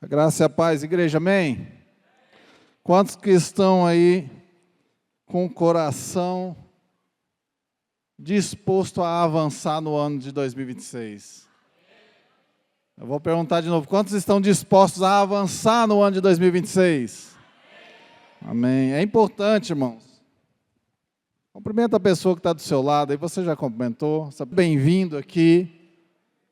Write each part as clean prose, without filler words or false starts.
A graça e a paz, igreja, amém? Quantos que estão aí com o coração disposto a avançar no ano de 2026? Eu vou perguntar de novo, quantos estão dispostos a avançar no ano de 2026? Amém. É importante, irmãos. Cumprimenta a pessoa que está do seu lado, aí você já cumprimentou. Bem-vindo aqui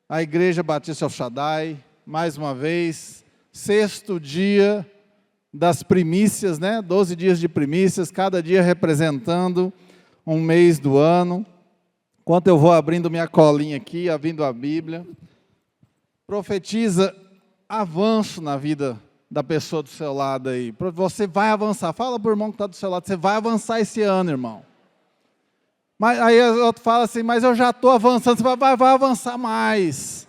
à Igreja Batista El Shaddai, mais uma vez. Sexto dia das primícias, né? 12 dias de primícias, cada dia representando um mês do ano. Enquanto eu vou abrindo minha colinha aqui, abrindo a Bíblia, profetiza avanço na vida da pessoa do seu lado aí. Você vai avançar. Fala para o irmão que está do seu lado, você vai avançar esse ano, irmão. Mas aí o outro fala assim, mas eu já estou avançando. Você vai avançar mais.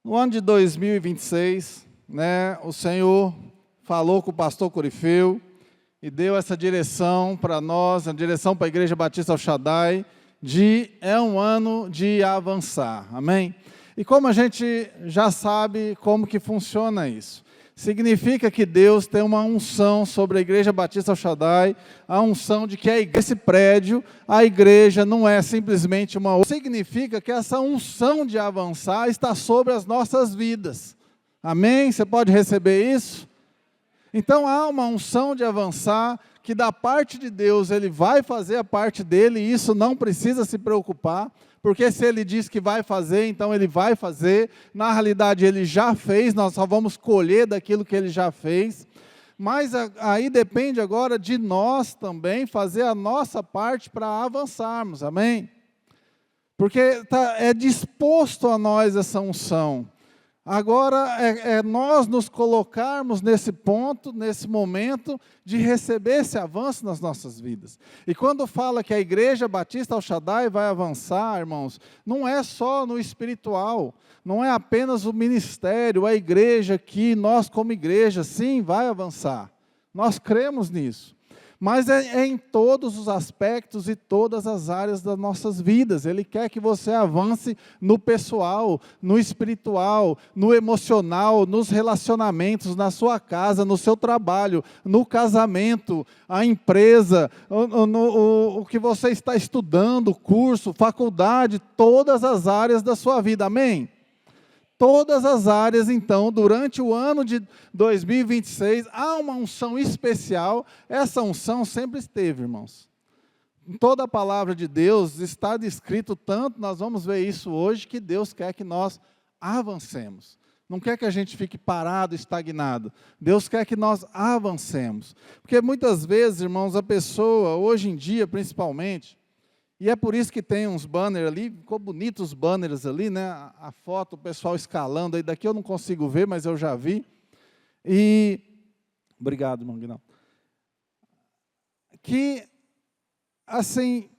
No ano de 2026, né, o Senhor falou com o pastor Corifeu e deu essa direção para nós, a direção para a Igreja Batista El Shaddai, é um ano de avançar, amém? E como a gente já sabe como que funciona isso, significa que Deus tem uma unção sobre a Igreja Batista El Shaddai, a unção de que esse prédio, a igreja não é simplesmente uma outra. Significa que essa unção de avançar está sobre as nossas vidas. Amém? Você pode receber isso? Então há uma unção de avançar, que da parte de Deus Ele vai fazer a parte dele, e isso não precisa se preocupar, porque se Ele diz que vai fazer, então Ele vai fazer. Na realidade Ele já fez, nós só vamos colher daquilo que Ele já fez. Mas aí depende agora de nós também fazer a nossa parte para avançarmos, amém? Porque é disposto a nós essa unção. Agora é nós nos colocarmos nesse ponto, nesse momento, de receber esse avanço nas nossas vidas. E quando fala que a Igreja Batista El Shaddai vai avançar, irmãos, não é só no espiritual, não é apenas o ministério, a igreja aqui, nós como igreja, sim, vai avançar. Nós cremos nisso. Mas é em todos os aspectos e todas as áreas das nossas vidas. Ele quer que você avance no pessoal, no espiritual, no emocional, nos relacionamentos, na sua casa, no seu trabalho, no casamento, a empresa, o que você está estudando, curso, faculdade, todas as áreas da sua vida. Amém? Todas as áreas, então, durante o ano de 2026, há uma unção especial. Essa unção sempre esteve, irmãos. Em toda a palavra de Deus está descrito tanto, nós vamos ver isso hoje, que Deus quer que nós avancemos. Não quer que a gente fique parado, estagnado. Deus quer que nós avancemos. Porque muitas vezes, irmãos, a pessoa, hoje em dia principalmente, e é por isso que tem uns banners ali, ficou bonito os banners ali, né? A foto, o pessoal escalando aí, daqui eu não consigo ver, mas eu já vi. E, obrigado, irmão Guinaldo. Que, assim,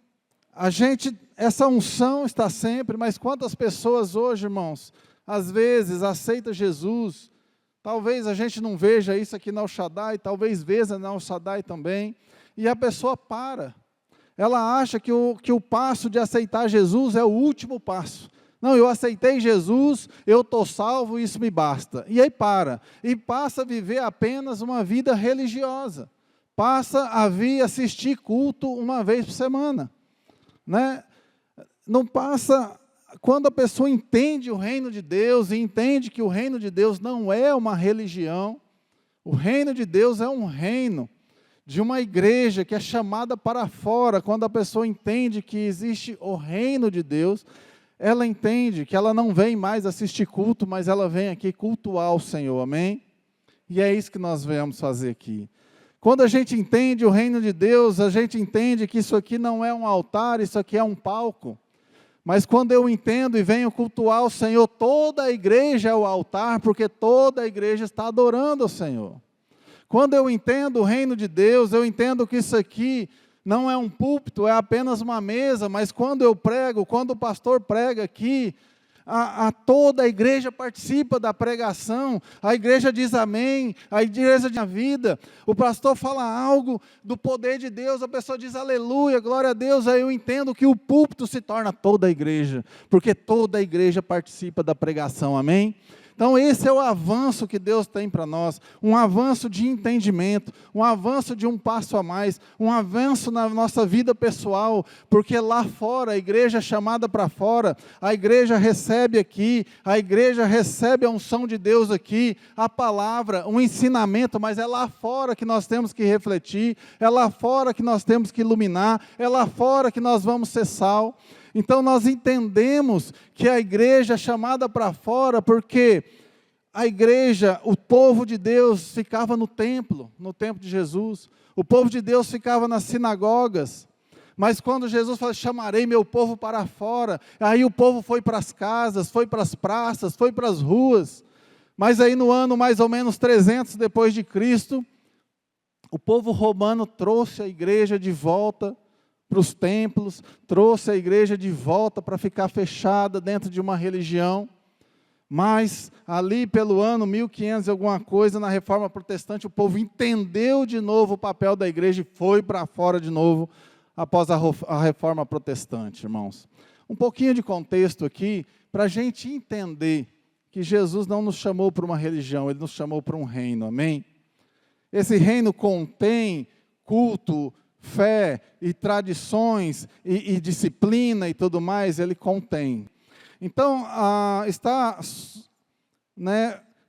essa unção está sempre, mas quantas pessoas hoje, irmãos, às vezes aceitam Jesus, talvez a gente não veja isso aqui na El Shaddai, talvez veja na El Shaddai também, e a pessoa para. Ela acha que o passo de aceitar Jesus é o último passo. Não, eu aceitei Jesus, eu estou salvo, isso me basta. E aí para. E passa a viver apenas uma vida religiosa. Passa a vir assistir culto uma vez por semana. Né? Não passa. Quando a pessoa entende o reino de Deus e entende que o reino de Deus não é uma religião, o reino de Deus é um reino de uma igreja que é chamada para fora. Quando a pessoa entende que existe o reino de Deus, ela entende que ela não vem mais assistir culto, mas ela vem aqui cultuar o Senhor, amém? E é isso que nós viemos fazer aqui. Quando a gente entende o reino de Deus, a gente entende que isso aqui não é um altar, isso aqui é um palco. Mas quando eu entendo e venho cultuar o Senhor, toda a igreja é o altar, porque toda a igreja está adorando o Senhor. Quando eu entendo o reino de Deus, eu entendo que isso aqui não é um púlpito, é apenas uma mesa, mas quando eu prego, quando o pastor prega aqui, toda a igreja participa da pregação, a igreja diz amém, a igreja diz a vida, o pastor fala algo do poder de Deus, a pessoa diz aleluia, glória a Deus, aí eu entendo que o púlpito se torna toda a igreja, porque toda a igreja participa da pregação, amém? Então esse é o avanço que Deus tem para nós, um avanço de entendimento, um avanço de um passo a mais, um avanço na nossa vida pessoal, porque lá fora, a igreja é chamada para fora, a igreja recebe aqui, a igreja recebe a unção de Deus aqui, a palavra, um ensinamento, mas é lá fora que nós temos que refletir, é lá fora que nós temos que iluminar, é lá fora que nós vamos ser sal. Então nós entendemos que a igreja é chamada para fora, porque a igreja, o povo de Deus ficava no templo de Jesus, o povo de Deus ficava nas sinagogas, mas quando Jesus falou, chamarei meu povo para fora, aí o povo foi para as casas, foi para as praças, foi para as ruas, mas aí no ano mais ou menos 300 depois de Cristo, o povo romano trouxe a igreja de volta para os templos, trouxe a igreja de volta para ficar fechada dentro de uma religião, mas ali pelo ano 1500 e alguma coisa, na Reforma Protestante, o povo entendeu de novo o papel da igreja e foi para fora de novo, após a Reforma Protestante, irmãos. Um pouquinho de contexto aqui, para a gente entender que Jesus não nos chamou para uma religião, Ele nos chamou para um reino, amém? Esse reino contém culto, fé e tradições e disciplina e tudo mais, ele contém. Então,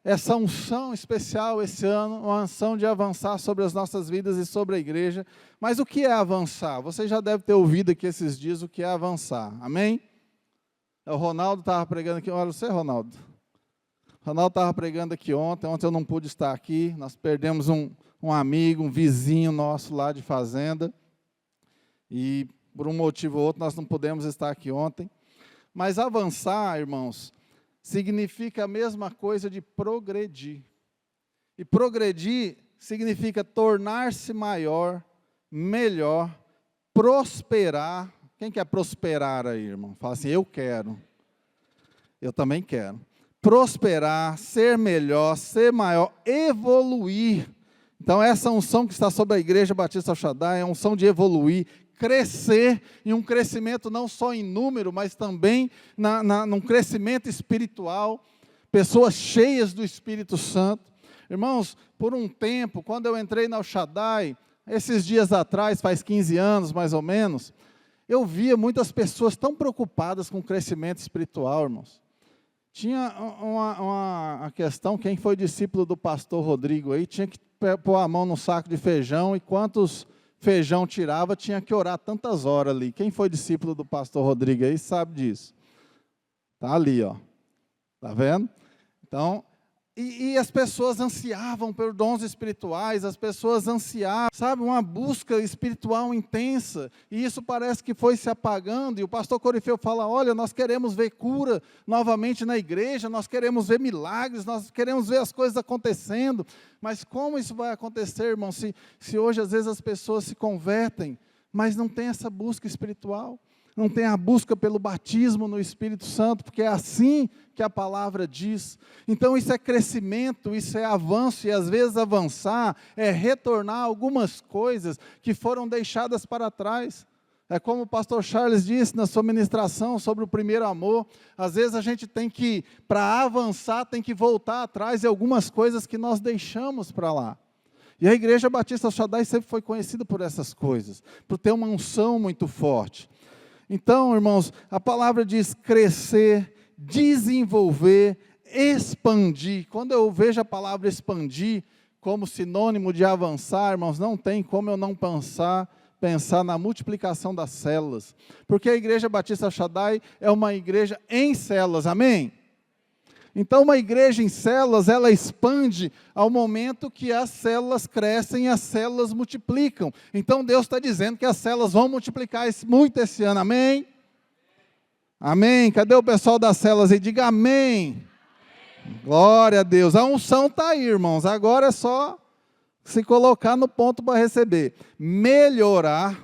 essa unção especial esse ano, uma unção de avançar sobre as nossas vidas e sobre a igreja. Mas o que é avançar? Você já deve ter ouvido aqui esses dias o que é avançar, amém? O Ronaldo estava pregando aqui, olha você, Ronaldo. O Ronaldo estava pregando aqui ontem eu não pude estar aqui, nós perdemos um amigo, um vizinho nosso lá de fazenda, e por um motivo ou outro nós não pudemos estar aqui ontem, mas avançar, irmãos, significa a mesma coisa de progredir, e progredir significa tornar-se maior, melhor, prosperar. Quem quer prosperar aí, irmão? Fala assim, eu quero, eu também quero, prosperar, ser melhor, ser maior, evoluir. Então essa unção que está sobre a Igreja Batista El Shaddai é a unção de evoluir, crescer, e um crescimento não só em número, mas também num crescimento espiritual, pessoas cheias do Espírito Santo. Irmãos, por um tempo, quando eu entrei na El Shaddai, esses dias atrás, faz 15 anos mais ou menos, eu via muitas pessoas tão preocupadas com o crescimento espiritual, irmãos. Tinha uma questão, quem foi discípulo do pastor Rodrigo aí, tinha que pôr a mão no saco de feijão, e quantos feijão tirava, tinha que orar tantas horas ali. Quem foi discípulo do pastor Rodrigo aí sabe disso. Está ali, ó. Está vendo? Então, e as pessoas ansiavam por dons espirituais, as pessoas ansiavam, sabe, uma busca espiritual intensa, e isso parece que foi se apagando, e o pastor Corifeu fala, olha, nós queremos ver cura novamente na igreja, nós queremos ver milagres, nós queremos ver as coisas acontecendo, mas como isso vai acontecer, irmão, se hoje às vezes as pessoas se convertem, mas não tem essa busca espiritual, não tem a busca pelo batismo no Espírito Santo, porque é assim que a palavra diz. Então isso é crescimento, isso é avanço, e às vezes avançar é retornar algumas coisas que foram deixadas para trás. É como o pastor Charles disse na sua ministração sobre o primeiro amor, às vezes a gente tem que, para avançar, tem que voltar atrás de algumas coisas que nós deixamos para lá. E a Igreja Batista El Shaddai sempre foi conhecida por essas coisas, por ter uma unção muito forte. Então, irmãos, a palavra diz crescer, desenvolver, expandir. Quando eu vejo a palavra expandir como sinônimo de avançar, irmãos, não tem como eu não pensar na multiplicação das células. Porque a Igreja Batista El Shaddai é uma igreja em células, amém? Então, uma igreja em células, ela expande ao momento que as células crescem e as células multiplicam. Então, Deus está dizendo que as células vão multiplicar muito esse ano, amém? Amém? Cadê o pessoal das células aí? Diga amém. Glória a Deus. A unção está aí, irmãos. Agora é só se colocar no ponto para receber. Melhorar,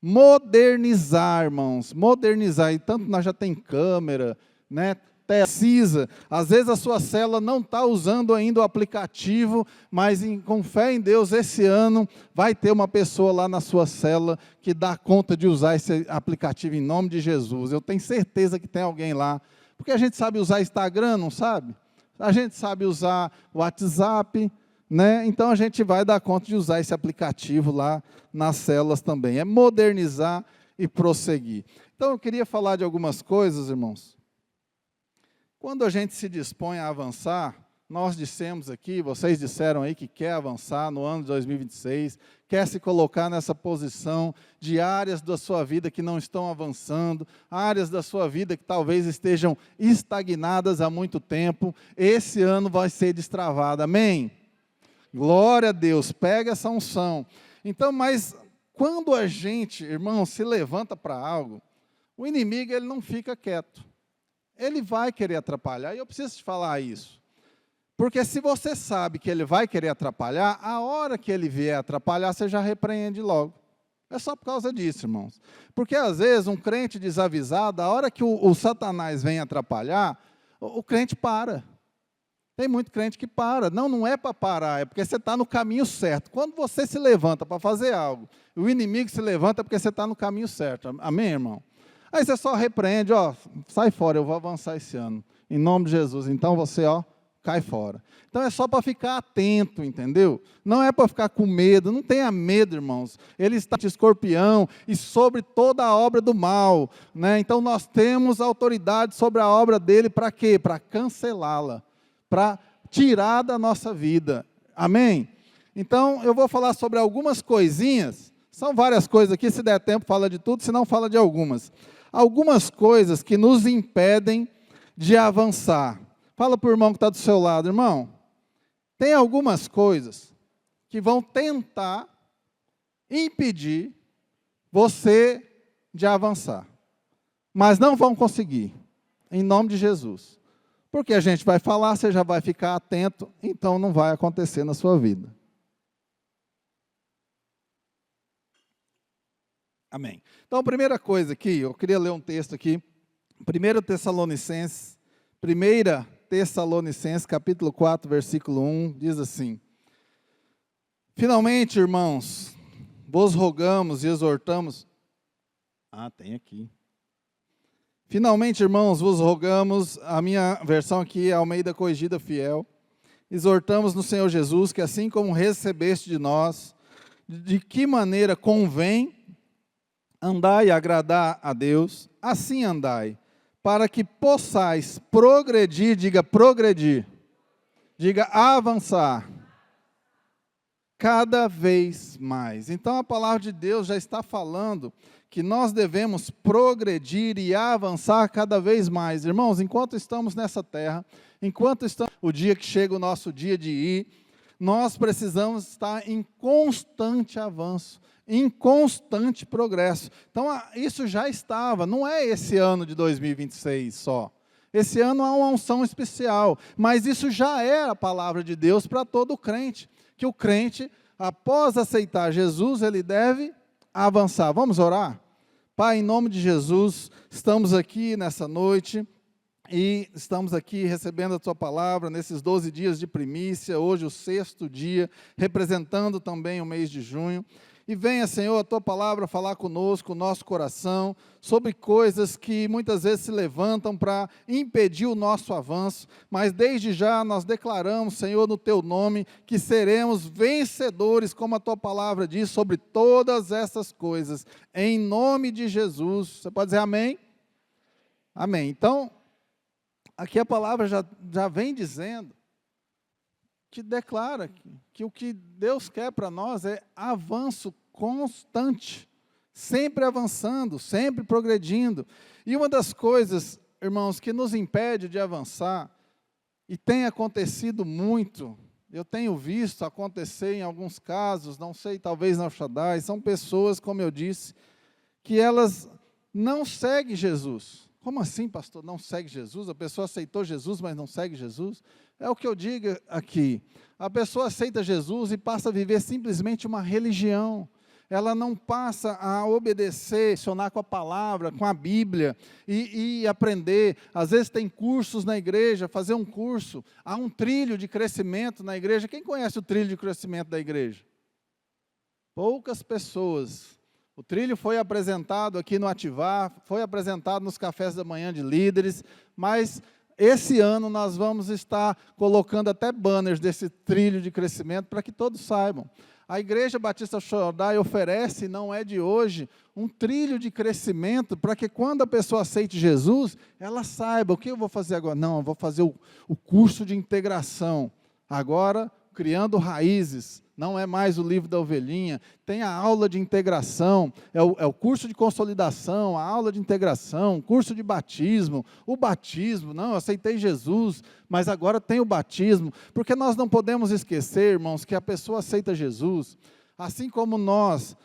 modernizar, irmãos. Modernizar. E tanto nós já tem câmera, né? Precisa, às vezes a sua célula não está usando ainda o aplicativo, mas com fé em Deus, esse ano vai ter uma pessoa lá na sua célula que dá conta de usar esse aplicativo em nome de Jesus. Eu tenho certeza que tem alguém lá, porque a gente sabe usar Instagram, não sabe? A gente sabe usar o WhatsApp, né? Então a gente vai dar conta de usar esse aplicativo lá nas células também. É modernizar e prosseguir. Então eu queria falar de algumas coisas, irmãos. Quando a gente se dispõe a avançar, nós dissemos aqui, vocês disseram aí que quer avançar no ano de 2026, quer se colocar nessa posição de áreas da sua vida que não estão avançando, áreas da sua vida que talvez estejam estagnadas há muito tempo, esse ano vai ser destravado, amém? Glória a Deus, pega essa unção. Então, mas quando a gente, irmão, se levanta para algo, o inimigo ele não fica quieto, ele vai querer atrapalhar, e eu preciso te falar isso. Porque se você sabe que ele vai querer atrapalhar, a hora que ele vier atrapalhar, você já repreende logo. É só por causa disso, irmãos. Porque às vezes um crente desavisado, a hora que o Satanás vem atrapalhar, o crente para. Tem muito crente que para. Não é para parar, é porque você está no caminho certo. Quando você se levanta para fazer algo, o inimigo se levanta porque você está no caminho certo. Amém, irmão? Aí você só repreende, sai fora, eu vou avançar esse ano. Em nome de Jesus. Então você, cai fora. Então é só para ficar atento, entendeu? Não é para ficar com medo, não tenha medo, irmãos. Ele está de escorpião e sobre toda a obra do mal, né? Então nós temos autoridade sobre a obra dele para quê? Para cancelá-la, para tirar da nossa vida. Amém? Então eu vou falar sobre algumas coisinhas, são várias coisas aqui, se der tempo fala de tudo, se não fala de algumas. Algumas coisas que nos impedem de avançar. Fala para o irmão que está do seu lado, irmão, tem algumas coisas que vão tentar impedir você de avançar, mas não vão conseguir, em nome de Jesus. Porque a gente vai falar, você já vai ficar atento, então não vai acontecer na sua vida. Amém. Então, a primeira coisa aqui, eu queria ler um texto aqui, 1 Tessalonicenses, capítulo 4, versículo 1, diz assim: finalmente, irmãos, vos rogamos e exortamos. Tem aqui. Finalmente, irmãos, vos rogamos, a minha versão aqui é Almeida Corrigida Fiel, exortamos no Senhor Jesus que assim como recebeste de nós, de que maneira convém andar e agradar a Deus, assim andai, para que possais progredir, diga avançar, cada vez mais. Então a palavra de Deus já está falando que nós devemos progredir e avançar cada vez mais. Irmãos, enquanto estamos nessa terra, enquanto estamos, o dia que chega o nosso dia de ir, nós precisamos estar em constante avanço, em constante progresso. Então, isso já estava, não é esse ano de 2026 só. Esse ano há uma unção especial, mas isso já é a palavra de Deus para todo crente, que o crente, após aceitar Jesus, ele deve avançar. Vamos orar? Pai, em nome de Jesus, estamos aqui nessa noite, e estamos aqui recebendo a Tua palavra nesses 12 dias de primícia, hoje o 6º dia, representando também o mês de junho. E venha, Senhor, a Tua palavra falar conosco, o nosso coração, sobre coisas que muitas vezes se levantam para impedir o nosso avanço, mas desde já nós declaramos, Senhor, no Teu nome, que seremos vencedores, como a Tua palavra diz, sobre todas essas coisas, em nome de Jesus. Você pode dizer amém? Amém. Então, aqui a palavra já vem dizendo, que declara que o que Deus quer para nós é avanço constante, sempre avançando, sempre progredindo. E uma das coisas, irmãos, que nos impede de avançar, e tem acontecido muito, eu tenho visto acontecer em alguns casos, não sei, talvez na Shaddai, são pessoas, como eu disse, que elas não seguem Jesus. Como assim, pastor, não segue Jesus? A pessoa aceitou Jesus, mas não segue Jesus? É o que eu digo aqui. A pessoa aceita Jesus e passa a viver simplesmente uma religião. Ela não passa a obedecer, funcionar com a palavra, com a Bíblia e aprender. Às vezes tem cursos na igreja, fazer um curso. Há um trilho de crescimento na igreja. Quem conhece o trilho de crescimento da igreja? Poucas pessoas. O trilho foi apresentado aqui no Ativar, foi apresentado nos cafés da manhã de líderes, mas esse ano nós vamos estar colocando até banners desse trilho de crescimento para que todos saibam. A Igreja Batista Shorai oferece, não é de hoje, um trilho de crescimento para que quando a pessoa aceite Jesus, ela saiba o que eu vou fazer agora. Não, eu vou fazer o curso de integração. Agora, criando raízes. Não é mais o livro da ovelhinha, tem a aula de integração, é o curso de consolidação, a aula de integração, curso de batismo, o batismo, não, eu aceitei Jesus, mas agora tem o batismo, porque nós não podemos esquecer, irmãos, que a pessoa aceita Jesus, assim como nós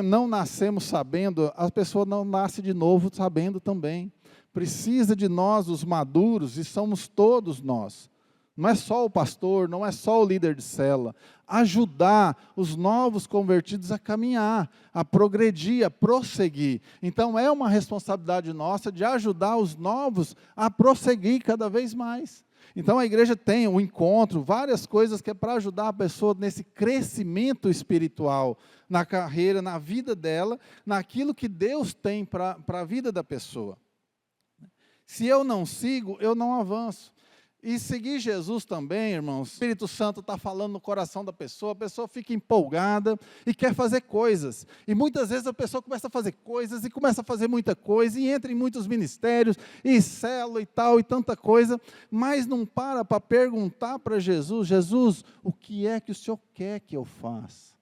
não nascemos sabendo, a pessoa não nasce de novo sabendo também, precisa de nós, os maduros, e somos todos nós. Não é só o pastor, não é só o líder de célula. Ajudar os novos convertidos a caminhar, a progredir, a prosseguir. Então é uma responsabilidade nossa de ajudar os novos a prosseguir cada vez mais. Então a igreja tem um encontro, várias coisas que é para ajudar a pessoa nesse crescimento espiritual, na carreira, na vida dela, naquilo que Deus tem para a vida da pessoa. Se eu não sigo, eu não avanço. E seguir Jesus também, irmãos, o Espírito Santo está falando no coração da pessoa, a pessoa fica empolgada e quer fazer coisas. E muitas vezes a pessoa começa a fazer coisas e começa a fazer muita coisa e entra em muitos ministérios e célula e tal e tanta coisa, mas não para perguntar para Jesus, Jesus, o que é que o Senhor quer que eu faça?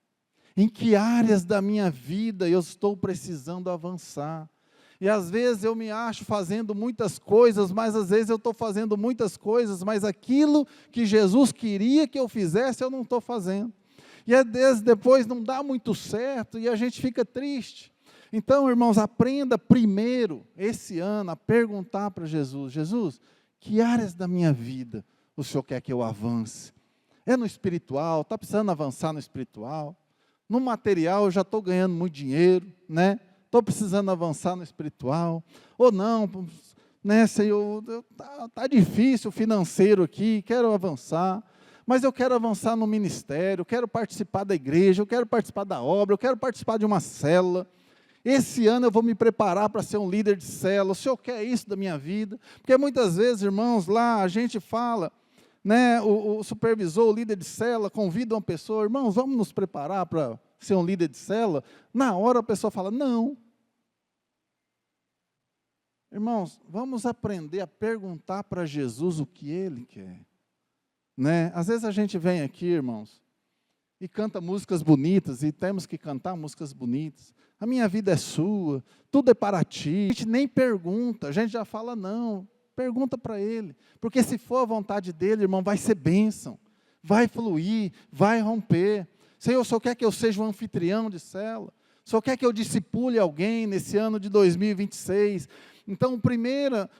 Em que áreas da minha vida eu estou precisando avançar? E às vezes eu me acho fazendo muitas coisas, mas às vezes eu estou fazendo muitas coisas, mas aquilo que Jesus queria que eu fizesse, eu não estou fazendo. E às vezes depois não dá muito certo e a gente fica triste. Então, irmãos, aprenda primeiro, esse ano, a perguntar para Jesus, Jesus, que áreas da minha vida o Senhor quer que eu avance? É no espiritual, está precisando avançar no espiritual? No material eu já estou ganhando muito dinheiro, né? Estou precisando avançar no espiritual, ou não, né, Senhor, está difícil o financeiro aqui, quero avançar, mas eu quero avançar no ministério, eu quero participar da igreja, eu quero participar da obra, eu quero participar de uma célula, esse ano eu vou me preparar para ser um líder de célula, o Senhor quer isso da minha vida? Porque muitas vezes, irmãos, lá a gente fala, né, o supervisor, o líder de célula, convida uma pessoa, irmãos, vamos nos preparar para ser um líder de célula, na hora a pessoa fala, não. Irmãos, vamos aprender a perguntar para Jesus o que Ele quer. Né? Às vezes a gente vem aqui, irmãos, e canta músicas bonitas, e temos que cantar músicas bonitas. A minha vida é sua, tudo é para ti. A gente nem pergunta, a gente já fala não. Pergunta para Ele, porque se for a vontade dEle, irmão, vai ser bênção, vai fluir, vai romper. Senhor, o Senhor quer que eu seja um anfitrião de célula? O Senhor quer que eu discipule alguém nesse ano de 2026? Então,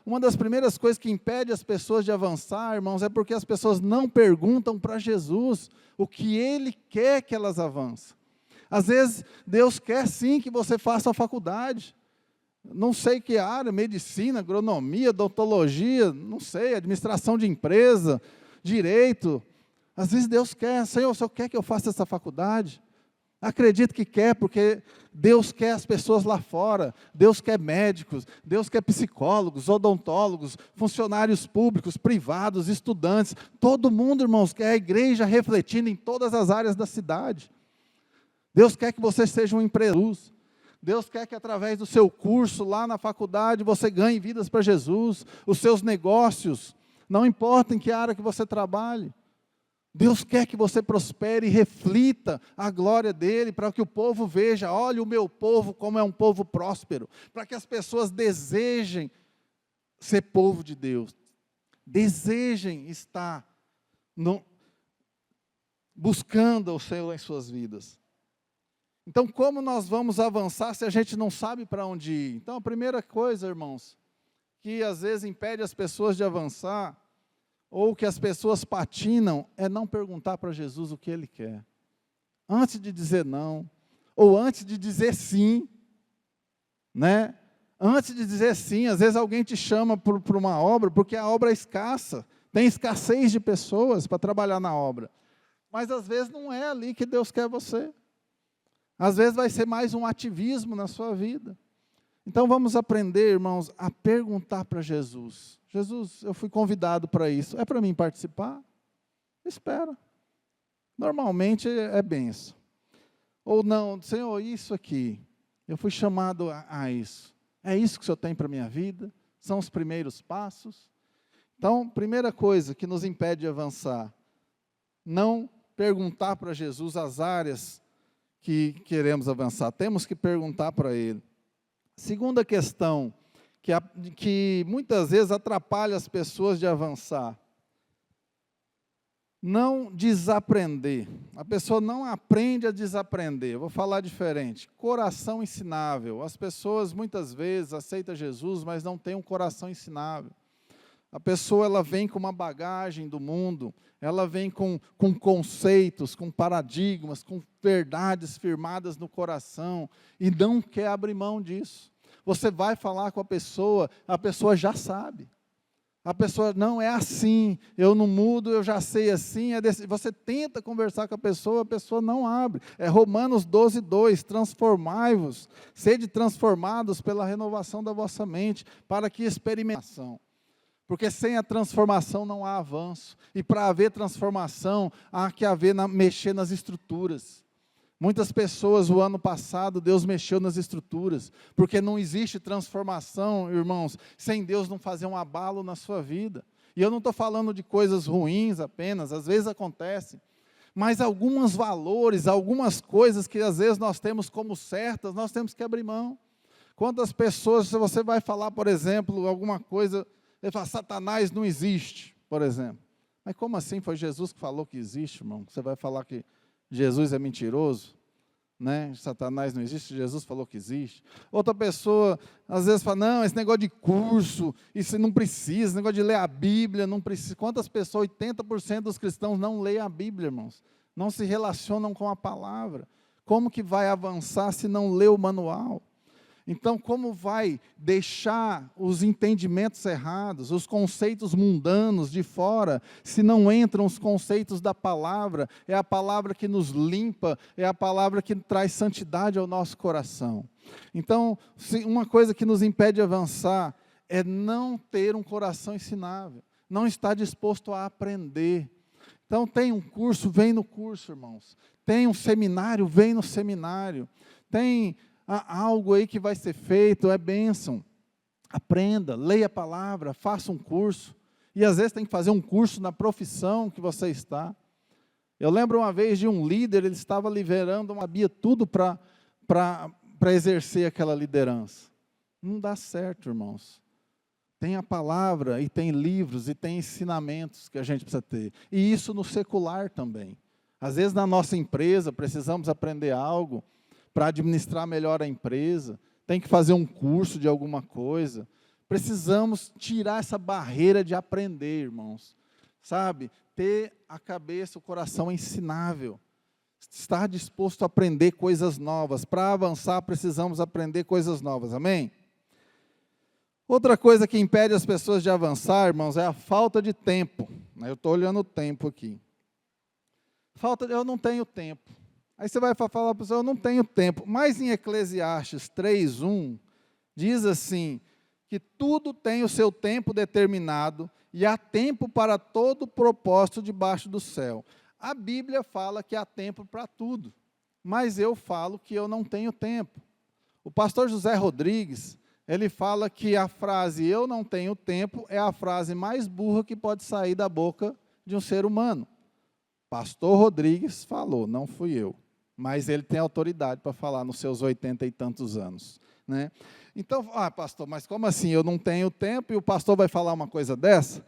uma das primeiras coisas que impede as pessoas de avançar, irmãos, é porque as pessoas não perguntam para Jesus o que Ele quer que elas avancem. Às vezes, Deus quer sim que você faça a faculdade. Não sei que área, medicina, agronomia, odontologia, não sei, administração de empresa, direito. Às vezes Deus quer, Senhor, o Senhor quer que eu faça essa faculdade? Acredito que quer, porque Deus quer as pessoas lá fora, Deus quer médicos, Deus quer psicólogos, odontólogos, funcionários públicos, privados, estudantes, todo mundo, irmãos, quer a igreja refletindo em todas as áreas da cidade. Deus quer que você seja um empresário, Deus quer que através do seu curso lá na faculdade você ganhe vidas para Jesus, os seus negócios, não importa em que área que você trabalhe. Deus quer que você prospere e reflita a glória dEle, para que o povo veja, olha o meu povo como é um povo próspero, para que as pessoas desejem ser povo de Deus, desejem estar buscando o Senhor em suas vidas. Então, como nós vamos avançar se a gente não sabe para onde ir? Então, a primeira coisa, irmãos, que às vezes impede as pessoas de avançar, ou que as pessoas patinam, é não perguntar para Jesus o que Ele quer. Antes de dizer não, ou antes de dizer sim, né? Antes de dizer sim, às vezes alguém te chama para uma obra, porque a obra é escassa, tem escassez de pessoas para trabalhar na obra. Mas às vezes não é ali que Deus quer você. Às vezes vai ser mais um ativismo na sua vida. Então vamos aprender, irmãos, a perguntar para Jesus. Jesus, eu fui convidado para isso. É para mim participar? Espera. Normalmente é benção. Ou não, Senhor, isso aqui, eu fui chamado a isso. É isso que o Senhor tem para a minha vida? São os primeiros passos? Então, primeira coisa que nos impede de avançar, não perguntar para Jesus as áreas que queremos avançar. Temos que perguntar para Ele. Segunda questão, que muitas vezes atrapalha as pessoas de avançar. Não desaprender. A pessoa não aprende a desaprender. Eu vou falar diferente. Coração ensinável. As pessoas muitas vezes aceitam Jesus, mas não têm um coração ensinável. A pessoa ela vem com uma bagagem do mundo, ela vem com conceitos, com paradigmas, com verdades firmadas no coração e não quer abrir mão disso. Você vai falar com a pessoa já sabe. A pessoa, não, é assim, eu não mudo, eu já sei assim, você tenta conversar com a pessoa não abre. É Romanos 12:2, transformai-vos, sede transformados pela renovação da vossa mente, para que experimentação. Porque sem a transformação não há avanço, e para haver transformação, há que mexer nas estruturas. Muitas pessoas, o ano passado, Deus mexeu nas estruturas, porque não existe transformação, irmãos, sem Deus não fazer um abalo na sua vida. E eu não estou falando de coisas ruins apenas, às vezes acontece, mas alguns valores, algumas coisas que às vezes nós temos como certas, nós temos que abrir mão. Quantas pessoas, se você vai falar, por exemplo, alguma coisa, ele fala, Satanás não existe, por exemplo. Mas como assim? Foi Jesus que falou que existe, irmão? Você vai falar que Jesus é mentiroso, né? Satanás não existe, Jesus falou que existe. Outra pessoa, às vezes fala, não, esse negócio de curso, isso não precisa, esse negócio de ler a Bíblia, não precisa. Quantas pessoas, 80% dos cristãos não leem a Bíblia, irmãos? Não se relacionam com a palavra. Como que vai avançar se não lê o manual? Então, como vai deixar os entendimentos errados, os conceitos mundanos de fora, se não entram os conceitos da palavra? É a palavra que nos limpa, é a palavra que traz santidade ao nosso coração. Então, uma coisa que nos impede de avançar é não ter um coração ensinável, não estar disposto a aprender. Então, tem um curso, vem no curso, irmãos. Tem um seminário, vem no seminário. Tem algo aí que vai ser feito, é bênção. Aprenda, leia a palavra, faça um curso. E às vezes tem que fazer um curso na profissão que você está. Eu lembro uma vez de um líder, ele estava liderando, sabia tudo para exercer aquela liderança. Não dá certo, irmãos. Tem a palavra, e tem livros, e tem ensinamentos que a gente precisa ter. E isso no secular também. Às vezes na nossa empresa precisamos aprender algo, para administrar melhor a empresa, tem que fazer um curso de alguma coisa. Precisamos tirar essa barreira de aprender, irmãos. Sabe? Ter a cabeça, o coração ensinável. Estar disposto a aprender coisas novas. Para avançar, precisamos aprender coisas novas. Amém? Outra coisa que impede as pessoas de avançar, irmãos, é a falta de tempo. Eu estou olhando o tempo aqui. Eu não tenho tempo. Aí você vai falar para a pessoa, eu não tenho tempo. Mas em Eclesiastes 3:1, diz assim, que tudo tem o seu tempo determinado e há tempo para todo propósito debaixo do céu. A Bíblia fala que há tempo para tudo, mas eu falo que eu não tenho tempo. O pastor José Rodrigues, ele fala que a frase eu não tenho tempo é a frase mais burra que pode sair da boca de um ser humano. Pastor Rodrigues falou, não fui eu. Mas ele tem autoridade para falar nos seus 80 e tantos anos, né? Então, pastor, mas como assim? Eu não tenho tempo e o pastor vai falar uma coisa dessa?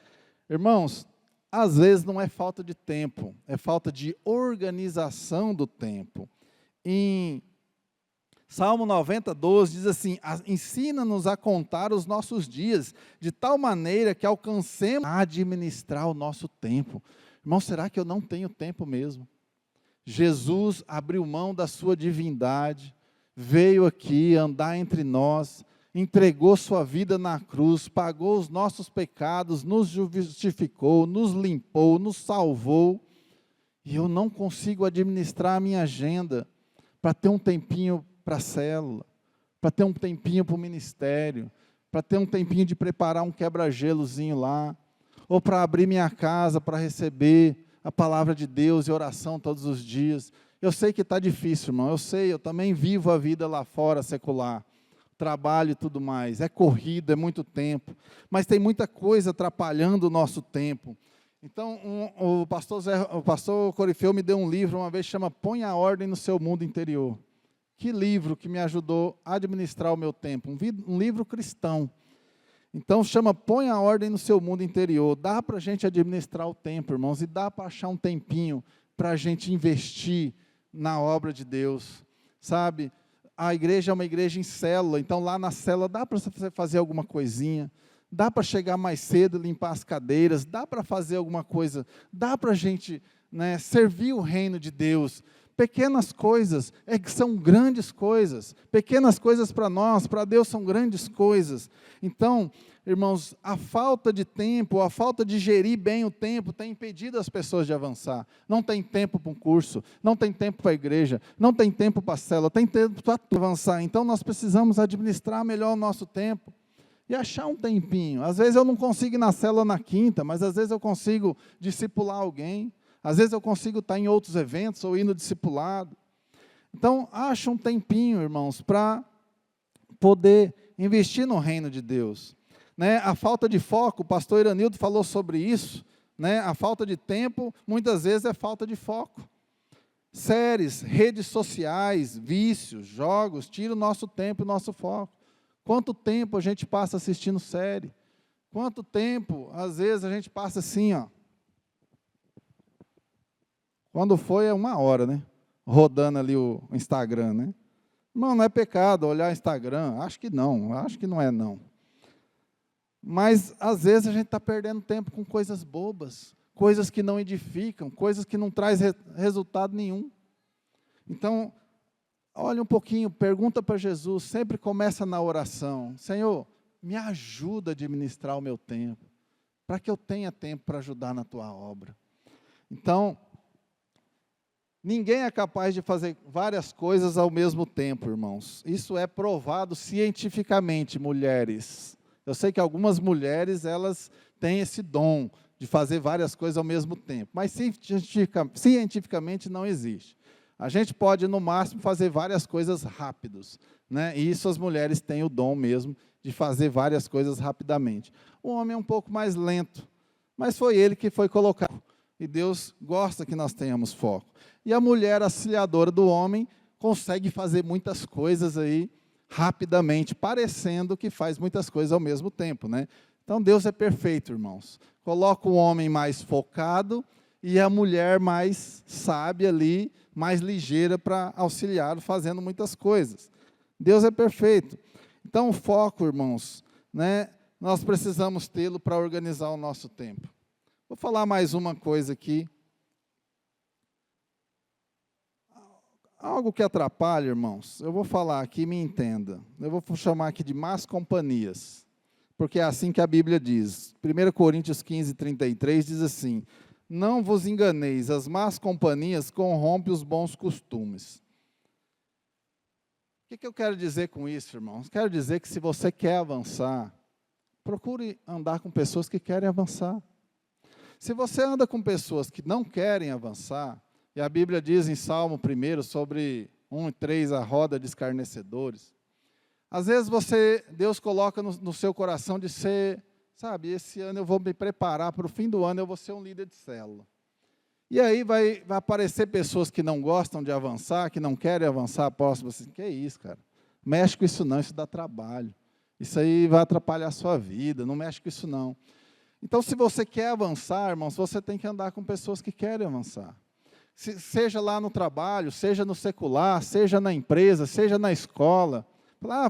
Irmãos, às vezes não é falta de tempo, é falta de organização do tempo. Em Salmo 90:12 diz assim, ensina-nos a contar os nossos dias, de tal maneira que alcancemos a administrar o nosso tempo. Irmão, será que eu não tenho tempo mesmo? Jesus abriu mão da sua divindade, veio aqui andar entre nós, entregou sua vida na cruz, pagou os nossos pecados, nos justificou, nos limpou, nos salvou, e eu não consigo administrar a minha agenda para ter um tempinho para a célula, para ter um tempinho para o ministério, para ter um tempinho de preparar um quebra-gelozinho lá, ou para abrir minha casa para receber a palavra de Deus e oração todos os dias. Eu sei que está difícil, irmão, eu sei, eu também vivo a vida lá fora, secular, trabalho e tudo mais, é corrido, é muito tempo, mas tem muita coisa atrapalhando o nosso tempo. Então, o pastor Corifeu me deu um livro uma vez, chama Põe a Ordem no Seu Mundo Interior. Que livro que me ajudou a administrar o meu tempo, um livro cristão. Então, chama Põe a Ordem no Seu Mundo Interior. Dá para a gente administrar o tempo, irmãos, e dá para achar um tempinho para a gente investir na obra de Deus, sabe? A igreja é uma igreja em célula, então lá na célula dá para você fazer alguma coisinha, dá para chegar mais cedo, limpar as cadeiras, dá para fazer alguma coisa, dá para a gente, né, servir o reino de Deus. Pequenas coisas é que são grandes coisas, pequenas coisas para nós, para Deus são grandes coisas. Então, irmãos, a falta de tempo, a falta de gerir bem o tempo tem impedido as pessoas de avançar. Não tem tempo para um curso, não tem tempo para a igreja, não tem tempo para a célula, tem tempo para avançar. Então, nós precisamos administrar melhor o nosso tempo e achar um tempinho. Às vezes eu não consigo ir na célula na quinta, mas às vezes eu consigo discipular alguém. Às vezes eu consigo estar em outros eventos ou ir no discipulado. Então, acha um tempinho, irmãos, para poder investir no reino de Deus. Né? A falta de foco, o pastor Iranildo falou sobre isso, né? A falta de tempo, muitas vezes é falta de foco. Séries, redes sociais, vícios, jogos, tiram o nosso tempo e o nosso foco. Quanto tempo a gente passa assistindo série? Quanto tempo, às vezes, a gente passa assim, ó. Quando foi, é 1 hora, né? Rodando ali o Instagram, né? Não é pecado olhar o Instagram, acho que não é não. Mas, às vezes, a gente está perdendo tempo com coisas bobas, coisas que não edificam, coisas que não trazem resultado nenhum. Então, olha um pouquinho, pergunta para Jesus, sempre começa na oração. Senhor, me ajuda a administrar o meu tempo, para que eu tenha tempo para ajudar na tua obra. Então, ninguém é capaz de fazer várias coisas ao mesmo tempo, irmãos. Isso é provado cientificamente, mulheres. Eu sei que algumas mulheres, elas têm esse dom de fazer várias coisas ao mesmo tempo, mas cientificamente não existe. A gente pode, no máximo, fazer várias coisas rápidos, né? E isso as mulheres têm o dom mesmo de fazer várias coisas rapidamente. O homem é um pouco mais lento, mas foi ele que foi colocado. E Deus gosta que nós tenhamos foco. E a mulher auxiliadora do homem consegue fazer muitas coisas aí rapidamente, parecendo que faz muitas coisas ao mesmo tempo, né? Então Deus é perfeito, irmãos. Coloca o homem mais focado e a mulher mais sábia ali, mais ligeira para auxiliar fazendo muitas coisas. Deus é perfeito. Então o foco, irmãos, né, nós precisamos tê-lo para organizar o nosso tempo. Vou falar mais uma coisa aqui. Algo que atrapalha, irmãos, eu vou falar aqui, me entenda. Eu vou chamar aqui de más companhias, porque é assim que a Bíblia diz. 1 Coríntios 15, 33 diz assim: não vos enganeis, as más companhias corrompem os bons costumes. O que eu quero dizer com isso, irmãos? Quero dizer que se você quer avançar, procure andar com pessoas que querem avançar. Se você anda com pessoas que não querem avançar, e a Bíblia diz em Salmo 1, sobre 1 e 3, a roda de escarnecedores. Às vezes Deus coloca no seu coração de ser, sabe, esse ano eu vou me preparar para o fim do ano, eu vou ser um líder de célula. E aí vai aparecer pessoas que não gostam de avançar, que não querem avançar próximo, assim, que é isso, cara? Mexe com isso não, isso dá trabalho. Isso aí vai atrapalhar a sua vida, não mexe com isso não. Então, se você quer avançar, irmãos, você tem que andar com pessoas que querem avançar. Seja lá no trabalho, seja no secular, seja na empresa, seja na escola.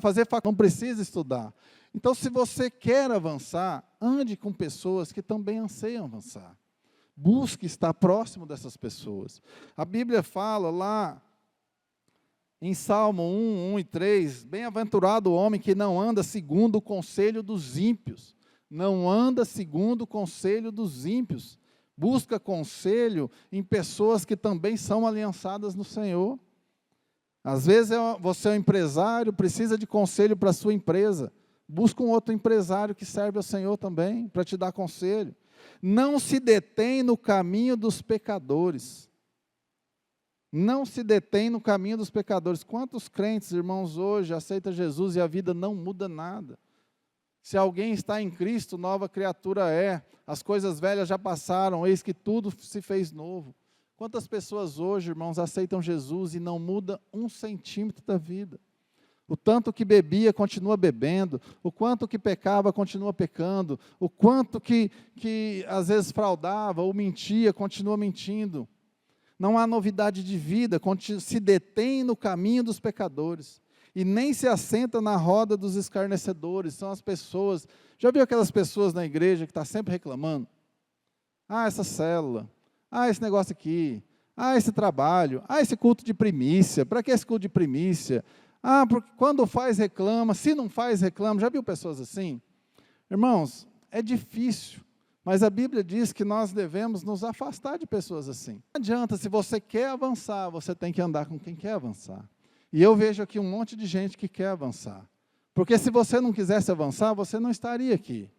Fazer faculdade, não precisa estudar. Então, se você quer avançar, ande com pessoas que também anseiam avançar. Busque estar próximo dessas pessoas. A Bíblia fala lá, em Salmo 1 e 3, bem-aventurado o homem que não anda segundo o conselho dos ímpios. Não anda segundo o conselho dos ímpios. Busca conselho em pessoas que também são aliançadas no Senhor. Às vezes você é um empresário, precisa de conselho para a sua empresa. Busca um outro empresário que serve ao Senhor também, para te dar conselho. Não se detém no caminho dos pecadores. Não se detém no caminho dos pecadores. Quantos crentes, irmãos, hoje aceitam Jesus e a vida não muda nada? Se alguém está em Cristo, nova criatura é. As coisas velhas já passaram, eis que tudo se fez novo. Quantas pessoas hoje, irmãos, aceitam Jesus e não muda 1 centímetro da vida? O tanto que bebia, continua bebendo. O quanto que pecava, continua pecando. O quanto que às vezes fraudava ou mentia, continua mentindo. Não há novidade de vida, se detém no caminho dos pecadores. E nem se assenta na roda dos escarnecedores. São as pessoas. Já viu aquelas pessoas na igreja que estão sempre reclamando? Ah, essa célula. Ah, esse negócio aqui. Ah, esse trabalho. Ah, esse culto de primícia. Para que esse culto de primícia? Ah, porque quando faz reclama. Se não faz reclama. Já viu pessoas assim? Irmãos, é difícil. Mas a Bíblia diz que nós devemos nos afastar de pessoas assim. Não adianta, se você quer avançar, você tem que andar com quem quer avançar. E eu vejo aqui um monte de gente que quer avançar. Porque se você não quisesse avançar, você não estaria aqui.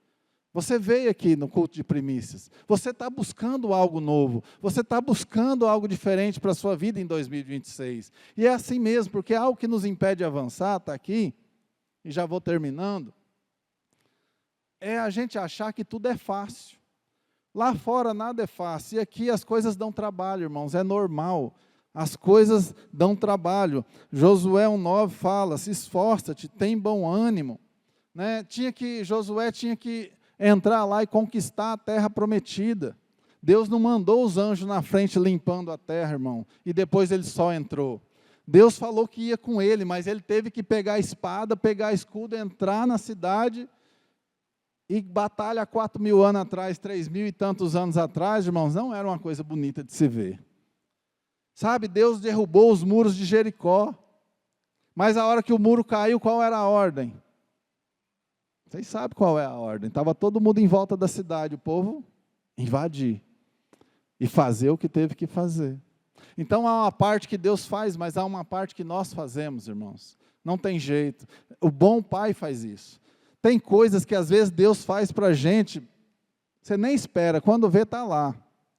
Você veio aqui no culto de primícias. Você está buscando algo novo. Você está buscando algo diferente para a sua vida em 2026. E é assim mesmo, porque algo que nos impede de avançar, está aqui, e já vou terminando, é a gente achar que tudo é fácil. Lá fora nada é fácil. E aqui as coisas dão trabalho, irmãos. É normal. As coisas dão trabalho. Josué 1,9 fala, se esforça-te, tem bom ânimo. Né? Josué tinha que entrar lá e conquistar a terra prometida. Deus não mandou os anjos na frente limpando a terra, irmão, e depois ele só entrou. Deus falou que ia com ele, mas ele teve que pegar a espada, pegar a escudo, entrar na cidade, e batalha 4.000 anos atrás, 3.000 e tantos anos atrás, irmãos, não era uma coisa bonita de se ver. Sabe, Deus derrubou os muros de Jericó, mas a hora que o muro caiu, qual era a ordem? Vocês sabem qual é a ordem. Estava todo mundo em volta da cidade, o povo invadir e fazer o que teve que fazer. Então há uma parte que Deus faz, mas há uma parte que nós fazemos, irmãos. Não tem jeito. O bom pai faz isso. Tem coisas que às vezes Deus faz para a gente, você nem espera, quando vê está lá.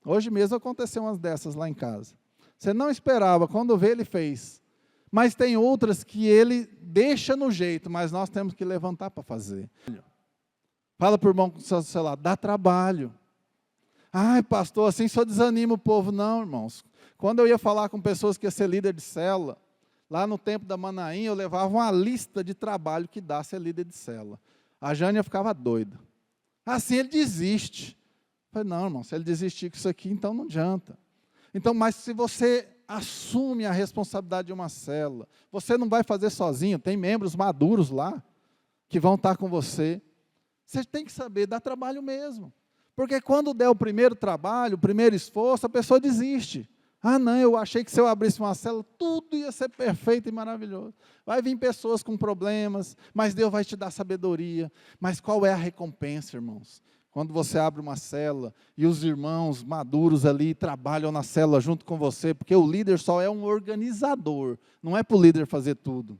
Hoje mesmo aconteceu umas dessas lá em casa. Você não esperava, quando vê ele fez. Mas tem outras que ele deixa no jeito, mas nós temos que levantar para fazer. Fala para o irmão, sei lá, dá trabalho. Ai, pastor, assim só desanima o povo. Não, irmãos. Quando eu ia falar com pessoas que iam ser líder de célula, lá no tempo da Manaim, eu levava uma lista de trabalho que dá ser líder de célula. A Jânia ficava doida. Assim ele desiste. Eu falei, não, irmão, se ele desistir com isso aqui, então não adianta. Então, mas se você assume a responsabilidade de uma célula, você não vai fazer sozinho, tem membros maduros lá, que vão estar com você. Você tem que saber, dá trabalho mesmo. Porque quando der o primeiro trabalho, o primeiro esforço, a pessoa desiste. Ah, não, eu achei que se eu abrisse uma célula, tudo ia ser perfeito e maravilhoso. Vai vir pessoas com problemas, mas Deus vai te dar sabedoria. Mas qual é a recompensa, irmãos? Quando você abre uma célula e os irmãos maduros ali trabalham na célula junto com você, porque o líder só é um organizador, não é para o líder fazer tudo.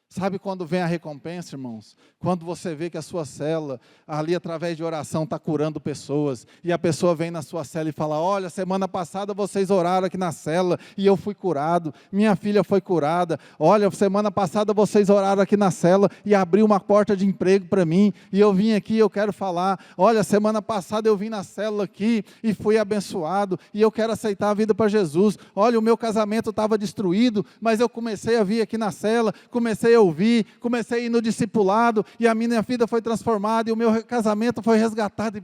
Sabe quando vem a recompensa, irmãos? Quando você vê que a sua célula, ali através de oração, está curando pessoas, e a pessoa vem na sua célula e fala, olha, semana passada vocês oraram aqui na célula, e eu fui curado, minha filha foi curada, olha, semana passada vocês oraram aqui na célula, e abriu uma porta de emprego para mim, e eu vim aqui, eu quero falar, olha, semana passada eu vim na célula aqui, e fui abençoado, e eu quero aceitar a vida para Jesus, olha, o meu casamento estava destruído, mas eu comecei a vir aqui na célula, comecei a ouvir, comecei a ir no discipulado, e a minha vida foi transformada, e o meu casamento foi resgatado,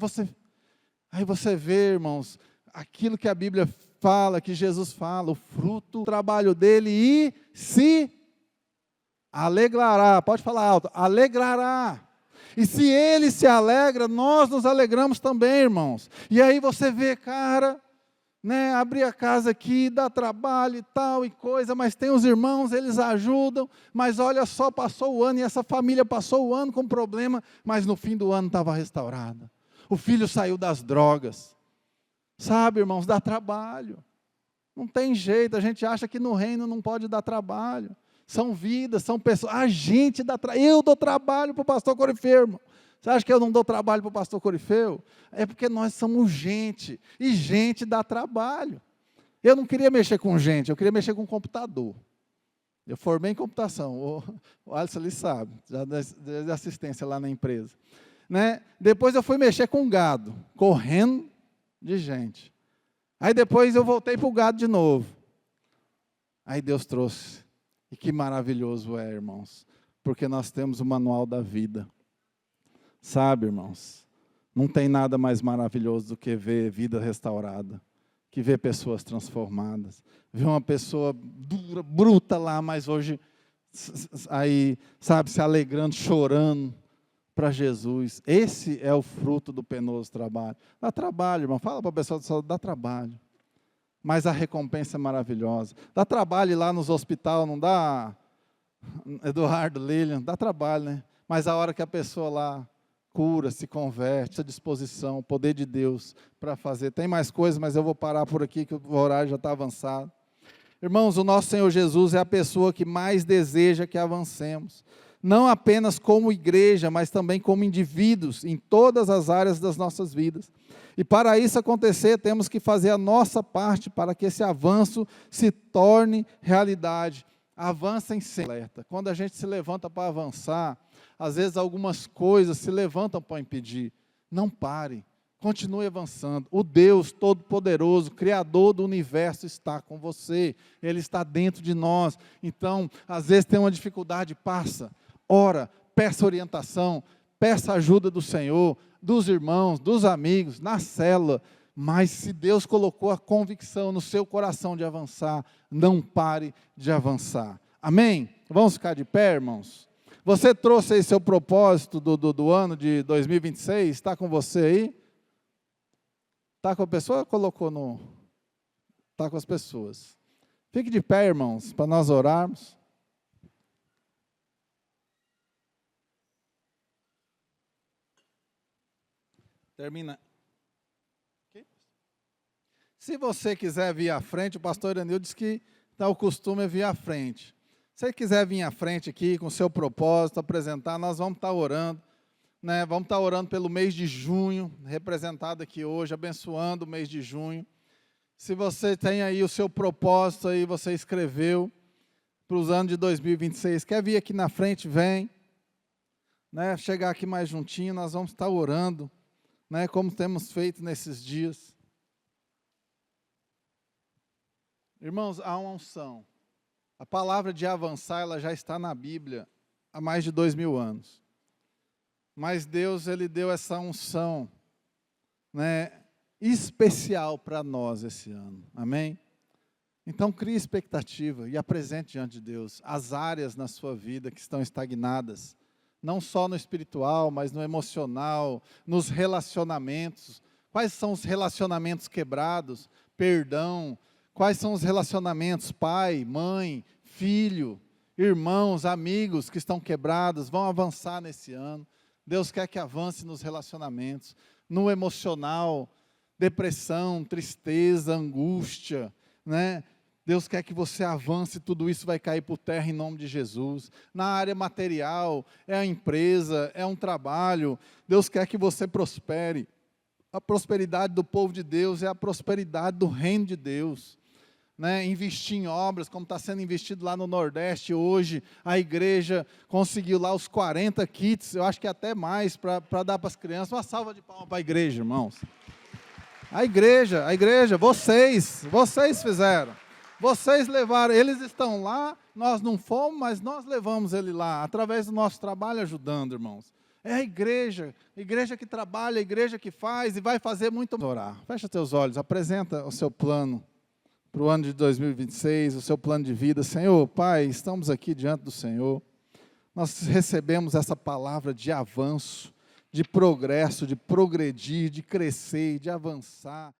aí você vê, irmãos, aquilo que a Bíblia fala, que Jesus fala, o fruto do trabalho dele, e se alegrará, pode falar alto, alegrará, e se ele se alegra, nós nos alegramos também, irmãos, e aí você vê, cara, né, abrir a casa aqui, dá trabalho e tal e coisa, mas tem os irmãos, eles ajudam, mas olha só, passou o ano e essa família passou o ano com problema, mas no fim do ano estava restaurada. O filho saiu das drogas. Sabe, irmãos, dá trabalho. Não tem jeito, a gente acha que no reino não pode dar trabalho. São vidas, são pessoas. A gente dá eu dou trabalho para o pastor Corifeu, irmão. Você acha que eu não dou trabalho para o pastor Corifeu? É porque nós somos gente, e gente dá trabalho. Eu não queria mexer com gente, eu queria mexer com computador. Eu formei em computação, o Alisson ali sabe, já de assistência lá na empresa. Né? Depois eu fui mexer com gado, correndo de gente. Aí depois eu voltei para o gado de novo. Aí Deus trouxe. E que maravilhoso é, irmãos, porque nós temos o manual da vida. Sabe, irmãos, não tem nada mais maravilhoso do que ver vida restaurada, que ver pessoas transformadas, ver uma pessoa dura, bruta lá, mas hoje, aí, sabe, se alegrando, chorando para Jesus. Esse é o fruto do penoso trabalho. Dá trabalho, irmão, fala para a pessoa do saúde, dá trabalho. Mas a recompensa é maravilhosa. Dá trabalho ir lá nos hospitais, não dá, Eduardo, Lilian, dá trabalho, né? Mas a hora que a pessoa lá cura, se converte, à disposição, o poder de Deus para fazer. Tem mais coisas, mas eu vou parar por aqui, que o horário já está avançado. Irmãos, o nosso Senhor Jesus é a pessoa que mais deseja que avancemos. Não apenas como igreja, mas também como indivíduos, em todas as áreas das nossas vidas. E para isso acontecer, temos que fazer a nossa parte para que esse avanço se torne realidade. Avancem sempre. Alerta. Quando a gente se levanta para avançar, às vezes algumas coisas se levantam para impedir. Não pare, continue avançando. O Deus Todo-Poderoso, Criador do Universo, está com você. Ele está dentro de nós. Então, às vezes tem uma dificuldade, passa, ora, peça orientação, peça ajuda do Senhor, dos irmãos, dos amigos, na célula. Mas se Deus colocou a convicção no seu coração de avançar, não pare de avançar. Amém? Vamos ficar de pé, irmãos? Você trouxe aí seu propósito do ano de 2026? Está com você aí? Está com a pessoa? Colocou no... Está com as pessoas. Fique de pé, irmãos, para nós orarmos. Termina. Se você quiser vir à frente, o pastor Iranil disse que o costume é vir à frente. Se você quiser vir à frente aqui com o seu propósito, apresentar, nós vamos estar orando. Né? Vamos estar orando pelo mês de junho, representado aqui hoje, abençoando o mês de junho. Se você tem aí o seu propósito, aí você escreveu para os anos de 2026, quer vir aqui na frente, vem. Né? Chegar aqui mais juntinho, nós vamos estar orando, né? Como temos feito nesses dias. Irmãos, há uma unção. A palavra de avançar, ela já está na Bíblia há mais de 2000 anos. Mas Deus, Ele deu essa unção, né, especial para nós esse ano. Amém? Então, crie expectativa e apresente diante de Deus as áreas na sua vida que estão estagnadas. Não só no espiritual, mas no emocional, nos relacionamentos. Quais são os relacionamentos quebrados? Perdão. Quais são os relacionamentos, pai, mãe, filho, irmãos, amigos que estão quebrados, vão avançar nesse ano. Deus quer que avance nos relacionamentos, no emocional, depressão, tristeza, angústia, né? Deus quer que você avance, tudo isso vai cair por terra em nome de Jesus. Na área material, é a empresa, é um trabalho, Deus quer que você prospere. A prosperidade do povo de Deus é a prosperidade do reino de Deus. Né, investir em obras, como está sendo investido lá no Nordeste hoje, a igreja conseguiu lá os 40 kits, eu acho que até mais, para dar para as crianças. Uma salva de palmas para a igreja, irmãos. A igreja, vocês fizeram, vocês levaram, eles estão lá, nós não fomos, mas nós levamos ele lá, através do nosso trabalho ajudando, irmãos. É a igreja que trabalha, a igreja que faz e vai fazer muito. Orar. Fecha teus olhos, apresenta o seu plano para o ano de 2026, o seu plano de vida. Senhor, Pai, estamos aqui diante do Senhor, nós recebemos essa palavra de avanço, de progresso, de progredir, de crescer, de avançar.